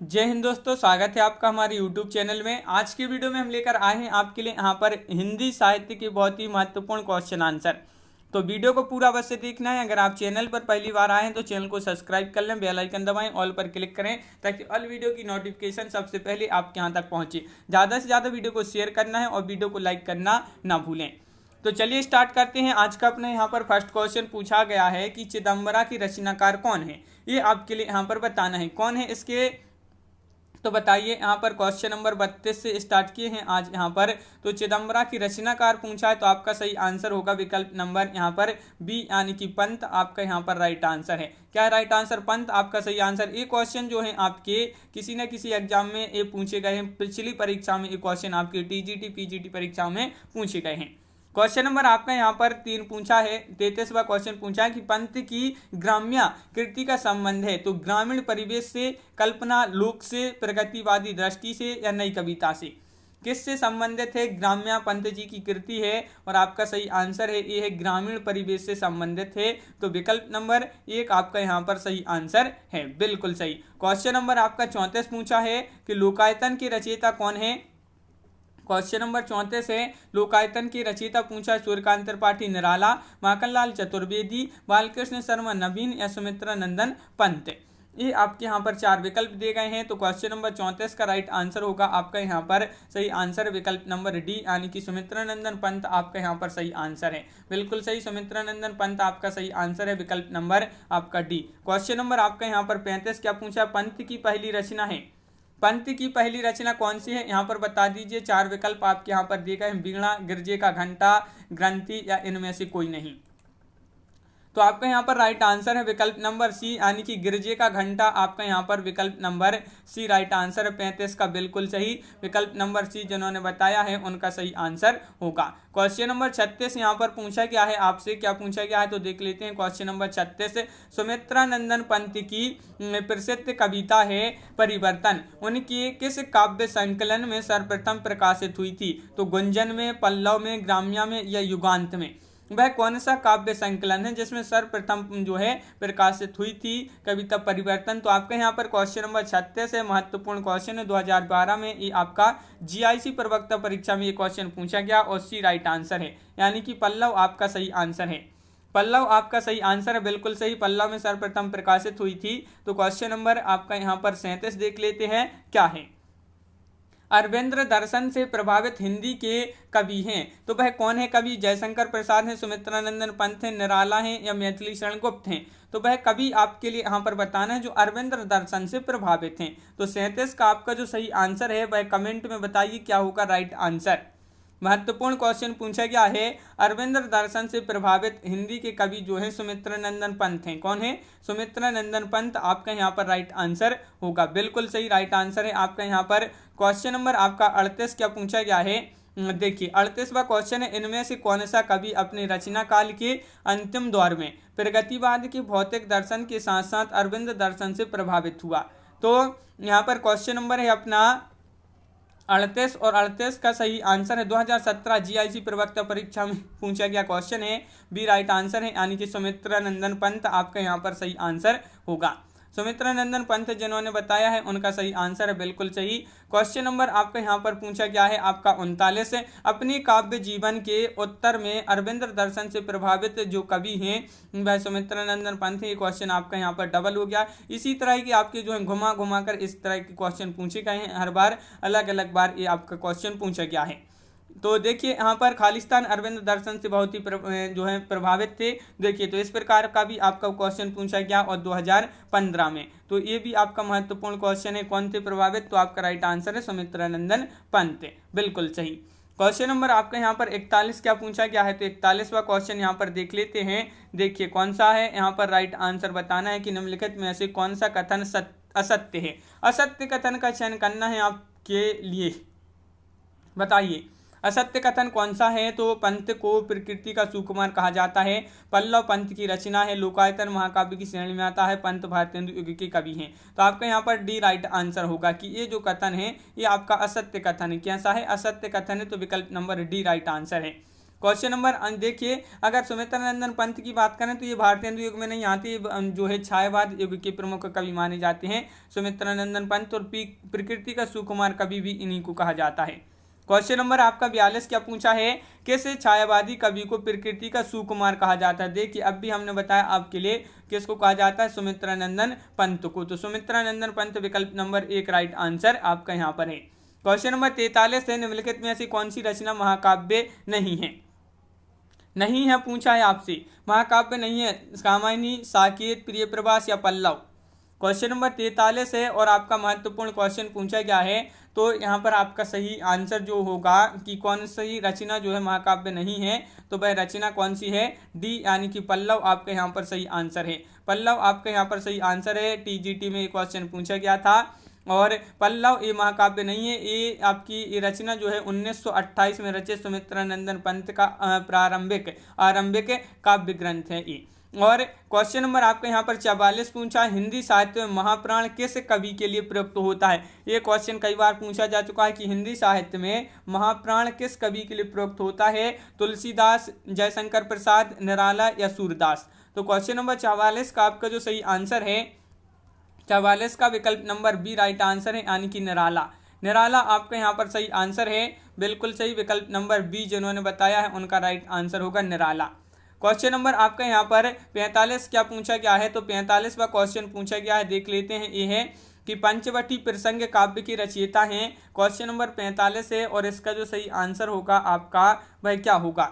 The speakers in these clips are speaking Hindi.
जय हिंद दोस्तों, स्वागत है आपका हमारे YouTube चैनल में। आज की वीडियो में हम लेकर आए हैं आपके लिए यहाँ पर हिंदी साहित्य के बहुत ही महत्वपूर्ण क्वेश्चन आंसर। तो वीडियो को पूरा अवश्य देखना है। अगर आप चैनल पर पहली बार आए हैं तो चैनल को सब्सक्राइब कर लें, बेल आइकन दबाएं, ऑल पर क्लिक करें ताकि ऑल वीडियो की नोटिफिकेशन सबसे पहले आपके यहाँ तक पहुँचे। ज़्यादा से ज़्यादा वीडियो को शेयर करना है और वीडियो को लाइक करना ना भूलें। तो चलिए स्टार्ट करते हैं। आज का अपने यहाँ पर फर्स्ट क्वेश्चन पूछा गया है कि चिदम्बरा की रचनाकार कौन है। ये आपके लिए यहाँ पर बताना है कौन है इसके। तो बताइए, यहाँ पर क्वेश्चन नंबर 32 से स्टार्ट किए हैं आज यहाँ पर। तो चिदम्बरा की रचनाकार पूछा है तो आपका सही आंसर होगा विकल्प नंबर यहाँ पर बी यानी कि पंत आपका यहाँ पर राइट आंसर है। क्या है राइट आंसर? पंत आपका सही आंसर। ये क्वेश्चन जो है आपके किसी न किसी एग्जाम में ये पूछे गए हैं। पिछली परीक्षा में ये क्वेश्चन आपके टीजीटी पीजीटी परीक्षा में पूछे गए हैं। क्वेश्चन नंबर आपका यहाँ पर 3 पूछा है। 33वां क्वेश्चन पूछा है कि पंत की ग्राम्य कृति का संबंध है तो ग्रामीण परिवेश से, कल्पना, लोक से, प्रगतिवादी दृष्टि से या नई कविता से। किससे संबंधित है? ग्राम्य पंत जी की कृति है और आपका सही आंसर है ये है ग्रामीण परिवेश से संबंधित है। तो विकल्प नंबर 1 आपका यहाँ पर सही आंसर है, बिल्कुल सही। क्वेश्चन नंबर आपका 34 पूछा है कि लोकायतन के रचयिता कौन है। क्वेश्चन नंबर 34 है लोकायतन की रचयिता पूछा सूर्यकांत त्रिपाठी निराला, माखनलाल चतुर्वेदी, बालकृष्ण शर्मा नवीन या सुमित्रा नंदन पंत। ये आपके यहाँ पर 4 विकल्प दिए गए हैं। तो क्वेश्चन नंबर 34 का राइट आंसर होगा आपका यहाँ पर सही आंसर विकल्प नंबर डी यानी कि सुमित्रा नंदन पंत आपका यहाँ पर सही आंसर है, बिल्कुल सही। सुमित्रा नंदन पंत आपका सही आंसर है, विकल्प नंबर आपका डी। क्वेश्चन नंबर आपका यहाँ पर 35 क्या पूछा? पंत की पहली रचना है। पंत की पहली रचना कौन सी है यहाँ पर बता दीजिए। 4 विकल्प आपके यहाँ पर दिए गए हैं, वीणा, गिरजे का घंटा, ग्रंथि या इनमें से कोई नहीं। तो आपका यहाँ पर राइट आंसर है विकल्प नंबर सी यानी कि गिरजे का घंटा आपका यहाँ पर विकल्प नंबर सी राइट आंसर है। 35 का बिल्कुल सही, विकल्प नंबर सी जिन्होंने बताया है उनका सही आंसर होगा। क्वेश्चन नंबर 36 यहाँ पर पूछा गया है आपसे, क्या पूछा गया है तो देख लेते हैं। क्वेश्चन नंबर 36 सुमित्रा नंदन पंत की प्रसिद्ध कविता है परिवर्तन उनकी किस काव्य संकलन में सर्वप्रथम प्रकाशित हुई थी। तो गुंजन में, पल्लव में, ग्राम्या में या युगांत में। वह कौन सा काव्य संकलन है जिसमें सर्वप्रथम जो है प्रकाशित हुई थी कविता परिवर्तन। तो आपके यहाँ पर क्वेश्चन नंबर 36 है, महत्वपूर्ण क्वेश्चन है। 2012 में ये आपका जीआईसी प्रवक्ता परीक्षा में ये क्वेश्चन पूछा गया और सी राइट आंसर है यानी कि पल्लव आपका सही आंसर है। पल्लव आपका सही आंसर है, बिल्कुल सही। पल्लव में सर्वप्रथम प्रकाशित हुई थी। तो क्वेश्चन नंबर आपका यहाँ पर 37 देख लेते हैं क्या है। अरविंद दर्शन से प्रभावित हिंदी के कवि हैं तो वह कौन है कवि? जयशंकर प्रसाद हैं, सुमित्रा नंदन पंत हैं, निराला हैं या मैथिली शरण गुप्त हैं। तो वह कवि आपके लिए यहाँ पर बताना है जो अरविंद दर्शन से प्रभावित हैं। तो 37 का आपका जो सही आंसर है वह कमेंट में बताइए क्या होगा राइट आंसर। महत्वपूर्ण क्वेश्चन पूछा गया है। अरविंद दर्शन से प्रभावित हिंदी के कवि जो है सुमित्रा नंदन पंत हैं। कौन है? सुमित्रा नंदन पंत आपका यहाँ पर राइट आंसर होगा, बिल्कुल सही राइट आंसर है आपका यहाँ पर। क्वेश्चन नंबर आपका 38 क्या पूछा गया है देखिए। 38वां क्वेश्चन है इनमें से कौन सा कवि अपने रचना काल के अंतिम दौर में प्रगतिवाद के भौतिक दर्शन के साथ साथ अरविंद दर्शन से प्रभावित हुआ। तो यहाँ पर क्वेश्चन नंबर है अपना 38 और 38 का सही आंसर है 2017 जीआईसी प्रवक्ता परीक्षा में पूछा गया क्वेश्चन है, बी राइट आंसर है यानी कि सुमित्रा नंदन पंत आपका यहाँ पर सही आंसर होगा। सुमित्रा नंदन पंत जिन्होंने बताया है उनका सही आंसर है, बिल्कुल सही। क्वेश्चन नंबर आपका यहाँ पर पूछा गया है आपका 39 अपनी काव्य जीवन के उत्तर में अरविंद दर्शन से प्रभावित जो कवि हैं वह सुमित्रा नंदन पंत है। ये क्वेश्चन आपका यहाँ पर डबल हो गया। इसी तरह की आपके जो है घुमा घुमा कर इस तरह के क्वेश्चन पूछे गए हैं, हर बार अलग अलग बार ये आपका क्वेश्चन पूछा गया है। तो देखिए यहाँ पर खालिस्तान अरविंद दर्शन से बहुत ही जो है प्रभावित थे। देखिए तो इस प्रकार का भी आपका क्वेश्चन पूछा गया और 2015 में। तो ये भी आपका महत्वपूर्ण क्वेश्चन है, कौन थे प्रभावित। तो आपका राइट आंसर है सुमित्रा नंदन पंत, बिल्कुल सही। क्वेश्चन नंबर आपका यहाँ पर 41 क्या पूछा गया है। तो 41वां क्वेश्चन यहाँ पर देख लेते हैं। देखिए कौन सा है, यहाँ पर राइट आंसर बताना है कि निम्नलिखित में से कौन सा कथन असत्य है। असत्य कथन का चयन करना है आपके लिए, बताइए असत्य कथन कौन सा है। तो पंत को प्रकृति का सुकुमार कहा जाता है, पल्लव पंत की रचना है, लोकायतन महाकाव्य की श्रेणी में आता है, पंत भारतेंदु युग के कवि हैं। तो आपका यहाँ पर डी राइट आंसर होगा कि ये जो कथन है ये आपका असत्य कथन है। कैसा है? असत्य कथन है, तो विकल्प नंबर डी राइट आंसर है। क्वेश्चन नंबर देखिए, अगर सुमित्रा नंदन पंत की बात करें तो ये भारतीय हिंदू युग में नहीं आती, जो है छायावाद युग के प्रमुख कवि माने जाते हैं सुमित्रा नंदन पंत, और प्रकृति का सुकुमार कवि भी इन्हीं को कहा जाता है। क्वेश्चन नंबर आपका 42 क्या पूछा है, किस छायावादी कवि को प्रकृति का सुकुमार कहा जाता है। देखिए अब भी हमने बताया आपके लिए किसको कहा जाता है, सुमित्रा नंदन पंत को। तो सुमित्रा नंदन पंत विकल्प नंबर 1 राइट आंसर आपका यहाँ पर है। क्वेश्चन नंबर 43 है, निम्नलिखित में ऐसी कौन सी रचना महाकाव्य नहीं है। नहीं है पूछा है आपसे, महाकाव्य नहीं है, कामायनी, साकेत, प्रिय प्रवास या पल्लव। क्वेश्चन नंबर 43 है और आपका महत्वपूर्ण क्वेश्चन पूछा गया है। तो यहाँ पर आपका सही आंसर जो होगा कि कौन सी रचना जो है महाकाव्य नहीं है, तो वह रचना कौन सी है, डी यानी कि पल्लव आपका यहाँ पर सही आंसर है। पल्लव आपका यहाँ पर सही आंसर है। टीजीटी में ये क्वेश्चन पूछा गया था और पल्लव ये महाकाव्य नहीं है, ये आपकी ये रचना जो है 1928 में रचित सुमित्रा नंदन पंत का आरंभिक काव्य ग्रंथ है ये। और क्वेश्चन नंबर आपका यहाँ पर 44 पूछा, हिंदी साहित्य में महाप्राण किस कवि के लिए प्रयुक्त होता है। ये क्वेश्चन कई बार पूछा जा चुका है कि हिंदी साहित्य में महाप्राण किस कवि के लिए प्रयुक्त होता है, तुलसीदास, जयशंकर प्रसाद, निराला या सूरदास। तो क्वेश्चन नंबर 44 का आपका जो सही आंसर है, 44 का विकल्प नंबर बी राइट आंसर है, यानी कि निराला। निराला आपका यहाँ पर सही आंसर है, बिल्कुल सही, विकल्प नंबर बी जिन्होंने बताया है उनका राइट आंसर होगा निराला। क्वेश्चन नंबर आपका यहाँ पर 45 क्या पूछा गया है, तो 45वां क्वेश्चन पूछा गया है, देख लेते हैं। ये है कि पंचवटी प्रसंग काव्य की रचयिता हैं। क्वेश्चन नंबर 45 है और इसका जो सही आंसर होगा आपका वह क्या होगा,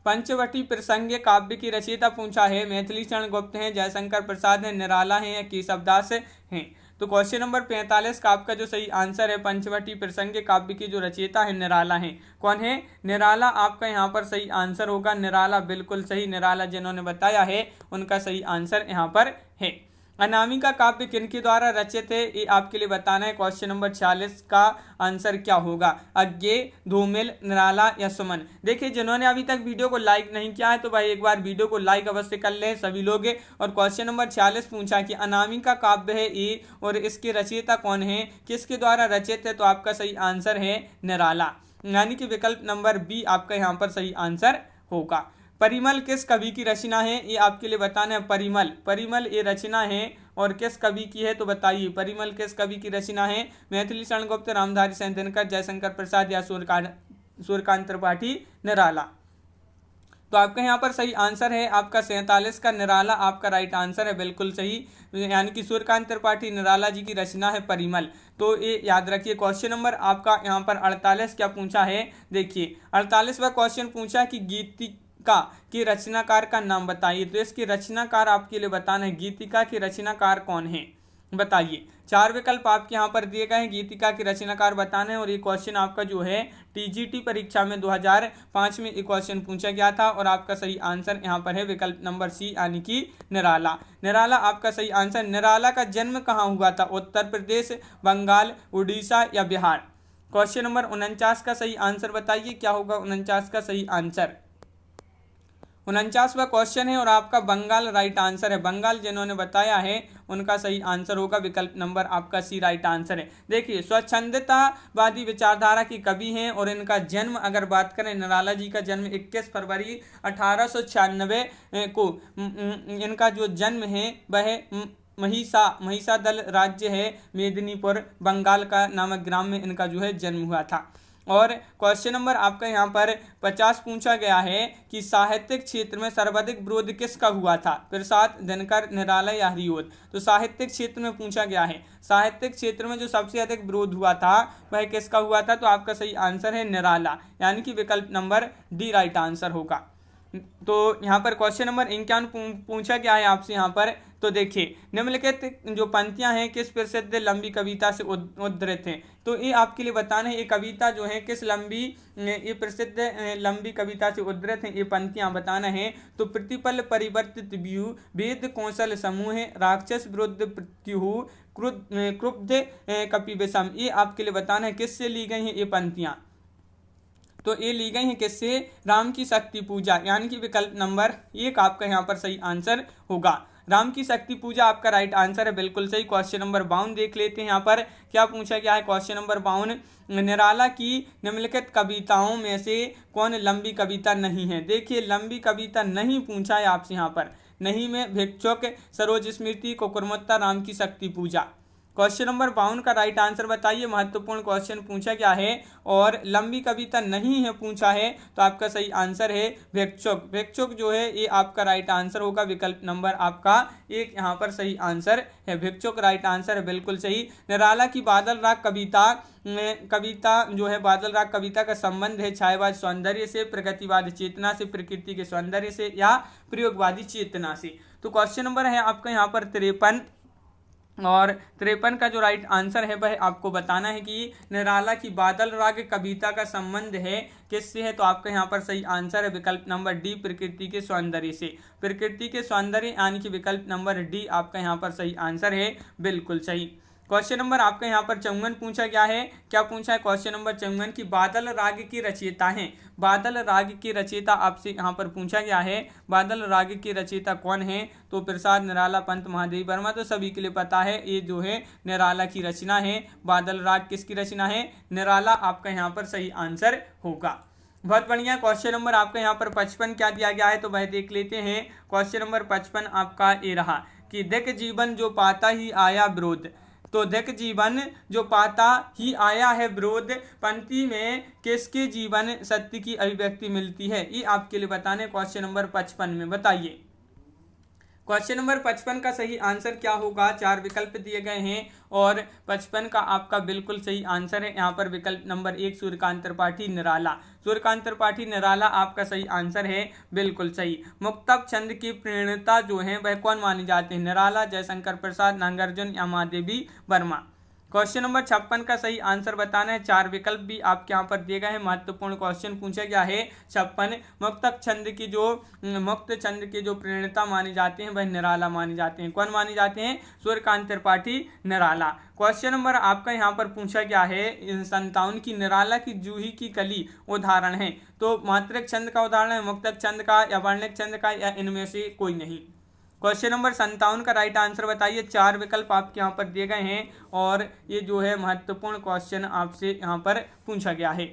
पंचवटी प्रसंग काव्य की रचयिता पूछा है मैथिली शरण गुप्त हैं, जयशंकर प्रसाद हैं, निराला हैं या केशवदास हैं। तो क्वेश्चन नंबर 45 का आपका जो सही आंसर है, पंचवटी प्रसंग काव्य की जो रचयिता है निराला हैं। कौन है, निराला आपका यहाँ पर सही आंसर होगा, निराला बिल्कुल सही, निराला जिन्होंने बताया है उनका सही आंसर यहाँ पर है। अनामिका काव्य किनके द्वारा रचित है, ये आपके लिए बताना है। क्वेश्चन नंबर 46 का आंसर क्या होगा, अज्ञे, धूमिल, निराला या सुमन। देखिए जिन्होंने अभी तक वीडियो को लाइक नहीं किया है तो भाई एक बार वीडियो को लाइक अवश्य कर ले सभी लोग। और क्वेश्चन नंबर 46 पूछा कि अनामिका काव्य है ये और इसके रचयिता कौन है, किसके द्वारा रचित है, तो आपका सही आंसर है निराला, यानी कि विकल्प नंबर बी आपका यहाँ पर सही आंसर होगा। परिमल किस कवि की रचना है, ये आपके लिए बताना है। परिमल ये रचना है और किस कवि की है, तो बताइए परिमल किस कवि की रचना है, मैथिली शरण गुप्त, रामधारी सिंह दिनकर, जयशंकर प्रसाद या सूर्यकांत त्रिपाठी, निराला। तो आपका यहाँ पर सही आंसर है आपका 47 का निराला आपका राइट आंसर है, बिल्कुल सही, यानी कि सूर्यकांत त्रिपाठी निराला जी की रचना है परिमल। तो ये याद रखिए। क्वेश्चन नंबर आपका यहाँ पर 48 क्या पूछा है, देखिए 48वां क्वेश्चन पूछा कि गीतिका की रचनाकार का नाम बताइए। तो इसकी रचनाकार आपके लिए बताना है, गीतिका की रचनाकार कौन है बताइए। 4 विकल्प आपके यहाँ पर दिए गए हैं, गीतिका की रचनाकार बताना है। और ये क्वेश्चन आपका जो है टीजीटी परीक्षा में 2005 में ये क्वेश्चन पूछा गया था और आपका सही आंसर यहाँ पर है विकल्प नंबर सी, यानी कि निराला। निराला आपका सही आंसर। निराला का जन्म कहाँ हुआ था, उत्तर प्रदेश, बंगाल, उड़ीसा या बिहार। क्वेश्चन नंबर 49 का सही आंसर बताइए, क्या होगा 49 का सही आंसर। 49वां क्वेश्चन है और आपका बंगाल राइट आंसर है। बंगाल जिन्होंने बताया है उनका सही आंसर होगा विकल्प नंबर आपका सी राइट आंसर है। देखिए स्वच्छंदतावादी विचारधारा की कवि हैं और इनका जन्म अगर बात करें, निराला जी का जन्म 21 फरवरी 1896 को इनका जो जन्म है वह महिषादल राज्य है, मेदिनीपुर बंगाल का नामक ग्राम में इनका जो है जन्म हुआ था। और क्वेश्चन नंबर आपका यहाँ पर 50 पूछा गया है कि साहित्यिक क्षेत्र में सर्वाधिक विरोध किसका हुआ था, प्रसाद, दिनकर, निराला या हरिओद। तो साहित्यिक क्षेत्र में पूछा गया है, साहित्यिक क्षेत्र में जो सबसे अधिक विरोध हुआ था वह किसका हुआ था, तो आपका सही आंसर है निराला, यानी कि विकल्प नंबर डी राइट आंसर होगा। तो यहाँ पर क्वेश्चन नंबर 51 पूछा गया है आपसे यहाँ पर। तो देखिए निम्नलिखित जो पंक्तियां हैं किस प्रसिद्ध लंबी कविता से उद्धृत हैं। तो ये आपके लिए बताना है ये कविता जो है किस ये प्रसिद्ध लंबी कविता से उद्धृत हैं, ये पंक्तियां बताना है। तो प्रतिपल परिवर्तित व्यू, वेद कौशल समूह, राक्षस विरुद्ध प्रत्युहु, क्रुद्ध कपिविषम, ये आपके लिए बताना है किससे ली गई हैं ये पंक्तियां। तो ये ली गई हैं किससे, राम की शक्ति पूजा, यानी कि विकल्प नंबर 1 आपका यहाँ पर सही आंसर होगा। राम की शक्ति पूजा आपका राइट आंसर है, बिल्कुल सही। क्वेश्चन नंबर 52 देख लेते हैं यहाँ पर क्या पूछा गया है। क्वेश्चन नंबर 52, निराला की निम्नलिखित कविताओं में से कौन लंबी कविता नहीं है। देखिए लंबी कविता नहीं पूछा है आपसे यहाँ पर, नहीं में भिक्षुक, सरोज स्मृति, कुकुरमुत्ता, राम की शक्ति पूजा। क्वेश्चन नंबर 52 का राइट आंसर बताइए। महत्वपूर्ण क्वेश्चन पूछा गया है और लंबी कविता नहीं है पूछा है, तो आपका सही आंसर है भिक्षुक। भिक्षुक जो है ये आपका राइट आंसर होगा, विकल्प नंबर आपका एक यहाँ पर सही आंसर है, भिक्षुक राइट आंसर है, बिल्कुल सही। निराला की बादल राग कविता जो है, बादल राग कविता का संबंध है छायावाद सौंदर्य से, प्रगतिवादी चेतना से, प्रकृति के सौंदर्य से या प्रयोगवादी चेतना से। तो क्वेश्चन नंबर है आपका यहाँ पर 53 और 53 का जो राइट आंसर है वह आपको बताना है कि निराला की बादल राग कविता का संबंध है किससे है। तो आपका यहाँ पर सही आंसर है विकल्प नंबर डी, प्रकृति के सौंदर्य से। प्रकृति के सौंदर्य यानी कि विकल्प नंबर डी आपका यहाँ पर सही आंसर है, बिल्कुल सही। क्वेश्चन नंबर आपका यहाँ पर 54 पूछा गया है। क्या पूछा है क्वेश्चन नंबर 54 की बादल राग की रचयिता हैं। बादल राग की रचयिता आपसे यहाँ पर पूछा गया है, बादल राग की रचयिता कौन है। तो प्रसाद, निराला, पंत, महादेवी वर्मा, तो सभी के लिए पता है ये जो है निराला की रचना है। बादल राग किसकी रचना है, निराला आपका यहाँ पर सही आंसर होगा। बहुत बढ़िया। क्वेश्चन नंबर आपका यहाँ पर 55 क्या दिया गया है तो वह देख लेते हैं। क्वेश्चन नंबर 55 आपका ये रहा कि देख जीवन जो पाता ही आया विरोध। तो देख जीवन जो पाता ही आया है विरोध पंक्ति में किसके जीवन सत्य की अभिव्यक्ति मिलती है, ये आपके लिए बताने क्वेश्चन नंबर 55 में बताइए। क्वेश्चन नंबर 55 का सही आंसर क्या होगा, चार विकल्प दिए गए हैं और 55 का आपका बिल्कुल सही आंसर है यहाँ पर विकल्प नंबर 1 सूर्यकांत त्रिपाठी निराला। सूर्यकांत त्रिपाठी निराला आपका सही आंसर है, बिल्कुल सही। मुक्तक छंद की प्रेरणा जो है वह कौन मानी जाती है, निराला, जयशंकर प्रसाद, नागार्जुन या महादेवी वर्मा। क्वेश्चन नंबर 56 का सही आंसर बताना है, चार विकल्प भी आपके यहाँ पर दिए गए हैं। महत्वपूर्ण क्वेश्चन पूछा गया है 56। मुक्त छंद की जो प्रेरणा मानी जाते हैं वह निराला मानी जाते हैं। कौन मानी जाते हैं, सूर्यकांत त्रिपाठी निराला। क्वेश्चन नंबर आपका यहाँ पर पूछा गया है 57 की निराला की जूही की कली उदाहरण है। तो मात्रिक छंद का उदाहरण है, मुक्तक छंद का या वर्णिक छंद का या इनमें से कोई नहीं। क्वेश्चन नंबर 57 का राइट आंसर बताइए। चार विकल्प आपके यहाँ पर दिए गए हैं और ये जो है महत्वपूर्ण क्वेश्चन आपसे यहाँ पर पूछा गया है।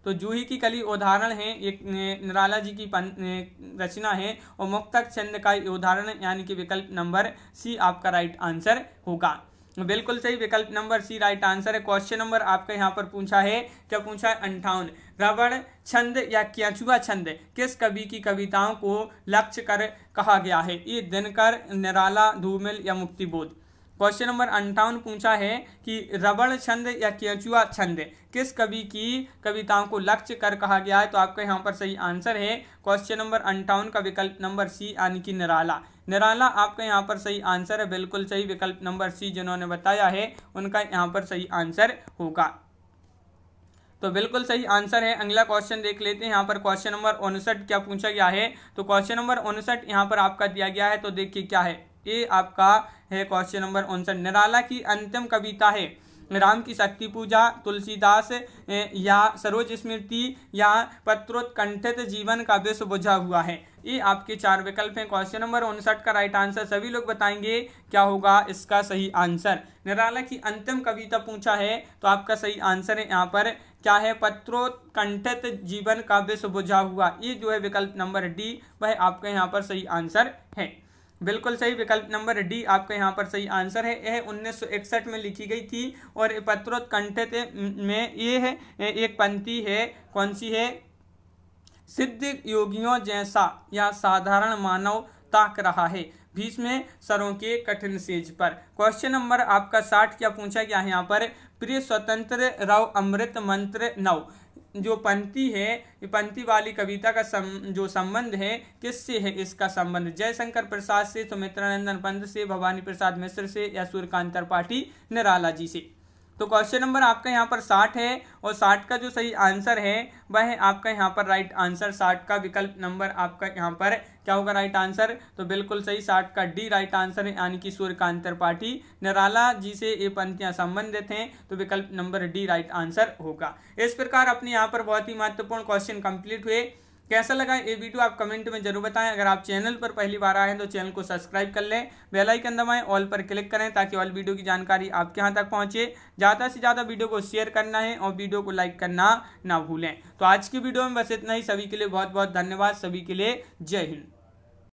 तो जूही की कली उदाहरण है, एक निराला जी की रचना है और मुक्तक छंद का उदाहरण यानी कि विकल्प नंबर सी आपका राइट आंसर होगा, बिल्कुल सही। विकल्प नंबर सी राइट आंसर है। क्वेश्चन नंबर आपका यहाँ पर पूछा है, क्या पूछा है 58, रबड़ छंद या केंचुआ छंद किस कवि की कविताओं को लक्ष्य कर कहा गया है, ये दिनकर, निराला, धूमिल या मुक्तिबोध। क्वेश्चन नंबर 58 पूछा है कि रबड़ छंद या केंचुआ छंद किस कवि की कविताओं को लक्ष्य कर कहा गया है। तो आपका यहाँ पर सही आंसर है क्वेश्चन नंबर 58 का विकल्प नंबर सी यानी कि निराला। निराला आपका यहाँ पर सही आंसर है, बिल्कुल सही। विकल्प नंबर सी जिन्होंने बताया है उनका यहाँ पर सही आंसर होगा, तो बिल्कुल सही आंसर है। अगला क्वेश्चन देख लेते हैं। यहाँ पर क्वेश्चन नंबर 59 क्या पूछा गया है। तो क्वेश्चन नंबर 59 यहाँ पर आपका दिया गया है, तो देखिए क्या है, ये आपका है क्वेश्चन नंबर 59। निराला की अंतिम कविता है राम की शक्ति पूजा, तुलसीदास या सरोज स्मृति या पत्रोत्कंठित जीवन का विष बुझा हुआ है। ये आपके चार विकल्प हैं। क्वेश्चन नंबर 59 का राइट आंसर सभी लोग बताएंगे क्या होगा इसका सही आंसर। निराला की अंतिम कविता पूछा है तो आपका सही आंसर है यहाँ पर क्या है, पत्रोत्कंठित जीवन का विष बुझा हुआ। ये जो है विकल्प नंबर डी वह आपका यहाँ पर सही आंसर है, बिल्कुल सही। विकल्प नंबर डी आपका यहाँ पर सही आंसर है। यह 1961 में लिखी गई थी और पत्रोत्कंठित में ये है एक पंक्ति है, कौन सी है, सिद्ध योगियों जैसा या साधारण मानव ताक रहा है भीष्म सरों के कठिन सेज पर। क्वेश्चन नंबर आपका 60 क्या पूछा गया है यहाँ पर, प्रिय स्वतंत्र राव अमृत मंत्र नव। जो पंक्ति है, पंक्ति वाली कविता का जो संबंध है किससे है, इसका संबंध जयशंकर प्रसाद से, सुमित्रानंदन पंत से, भवानी प्रसाद मिश्र से या सूर्यकांत त्रिपाठी निराला जी से। तो क्वेश्चन नंबर आपका यहाँ पर 60 है और 60 का जो सही आंसर है वह है आपका यहाँ पर राइट आंसर 60 का विकल्प नंबर आपका यहाँ पर क्या होगा राइट आंसर, तो बिल्कुल सही 60 का डी राइट आंसर है यानी कि सूर्यकांत त्रिपाठी निराला जी से ये पंक्तियां संबंधित हैं, तो विकल्प नंबर डी राइट आंसर होगा। इस प्रकार अपने यहाँ पर बहुत ही महत्वपूर्ण क्वेश्चन कंप्लीट हुए। कैसा लगा ये वीडियो आप कमेंट में जरूर बताएं। अगर आप चैनल पर पहली बार आए हैं तो चैनल को सब्सक्राइब कर लें, बेल आइकन दबाएं, ऑल पर क्लिक करें ताकि ऑल वीडियो की जानकारी आपके यहाँ तक पहुँचे। ज़्यादा से ज़्यादा वीडियो को शेयर करना है और वीडियो को लाइक करना ना भूलें। तो आज की वीडियो में बस इतना ही। सभी के लिए बहुत बहुत धन्यवाद। सभी के लिए जय हिंद।